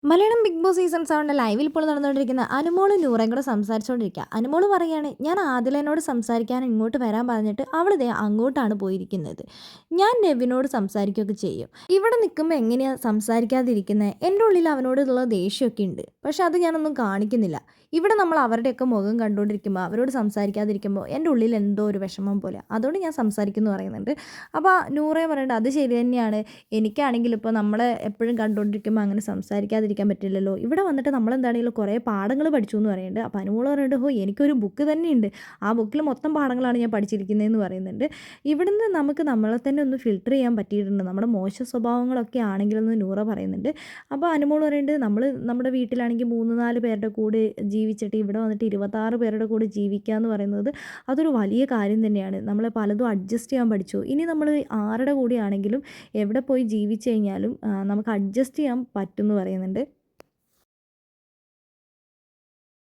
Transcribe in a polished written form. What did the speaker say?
Malayalam big boss season 7 ലൈവിൽ ഇപ്പോൾ നടന്നുകൊണ്ടിരിക്കുന്ന അനുമോളും നൂറയും കൂടെ സംസാരിച്ചുകൊണ്ടിരിക്കുക. അനുമോള് പറയാണ്, ഞാൻ ആദിലനോട് സംസാരിക്കാൻ ഇങ്ങോട്ട് വരാൻ പറഞ്ഞിട്ട് അവൾ ദേ അങ്ങോട്ടാണ് പോയിരിക്കുന്നത്. ഞാൻ നെവിനോട് സംസാരിക്കുകയൊക്കെ ചെയ്യും. ഇവിടെ നിൽക്കുമ്പോൾ എങ്ങനെയാണ് സംസാരിക്കാതിരിക്കുന്നത്? എൻ്റെ ഉള്ളിൽ അവനോടുള്ള ദേഷ്യമൊക്കെ ഉണ്ട്, പക്ഷെ അത് ഞാനൊന്നും കാണിക്കുന്നില്ല. ഇവിടെ നമ്മൾ അവരുടെയൊക്കെ മുഖം കണ്ടുകൊണ്ടിരിക്കുമ്പോൾ അവരോട് സംസാരിക്കാതിരിക്കുമ്പോൾ എൻ്റെ ഉള്ളിൽ എന്തോ ഒരു വിഷമം പോലെ, അതുകൊണ്ട് ഞാൻ സംസാരിക്കുന്നു പറയുന്നുണ്ട്. അപ്പോൾ നൂറേ പറയേണ്ടത് അത് ശരി തന്നെയാണ്. എനിക്കാണെങ്കിൽ ഇപ്പോൾ നമ്മളെ എപ്പോഴും കണ്ടുകൊണ്ടിരിക്കുമ്പോൾ അങ്ങനെ സംസാരിക്കാതിരിക്കാൻ പറ്റില്ലല്ലോ. ഇവിടെ വന്നിട്ട് നമ്മളെന്താണെങ്കിലും കുറേ പാഠങ്ങൾ പഠിച്ചു എന്ന് പറയുന്നുണ്ട്. അപ്പോൾ അനുമോള് പറയുന്നുണ്ട്, ഹോ എനിക്കൊരു ബുക്ക് തന്നെയുണ്ട്, ആ ബുക്കിൽ മൊത്തം പാഠങ്ങളാണ് ഞാൻ പഠിച്ചിരിക്കുന്നതെന്ന് പറയുന്നുണ്ട്. ഇവിടുന്ന് നമുക്ക് നമ്മളെ തന്നെ ഒന്ന് ഫിൽട്ടർ ചെയ്യാൻ പറ്റിയിട്ടുണ്ട്, നമ്മുടെ മോശ സ്വഭാവങ്ങളൊക്കെ ആണെങ്കിലെന്ന് നൂറ പറയുന്നുണ്ട്. അപ്പോൾ അനുമോള് പറയുന്നുണ്ട്, നമ്മൾ നമ്മുടെ വീട്ടിലാണെങ്കിൽ 3-4 പേരുടെ കൂടെ ജീവിച്ചിട്ട് ഇവിടെ വന്നിട്ട് 26 പേരുടെ കൂടെ ജീവിക്കുക എന്ന് പറയുന്നത് അതൊരു വലിയ കാര്യം തന്നെയാണ്. നമ്മൾ പലതും അഡ്ജസ്റ്റ് ചെയ്യാൻ പഠിച്ചു. ഇനി നമ്മൾ ആരുടെ കൂടെയാണെങ്കിലും എവിടെ പോയി ജീവിച്ചു കഴിഞ്ഞാലും നമുക്ക് അഡ്ജസ്റ്റ് ചെയ്യാൻ പറ്റും എന്ന് പറയുന്നുണ്ട്.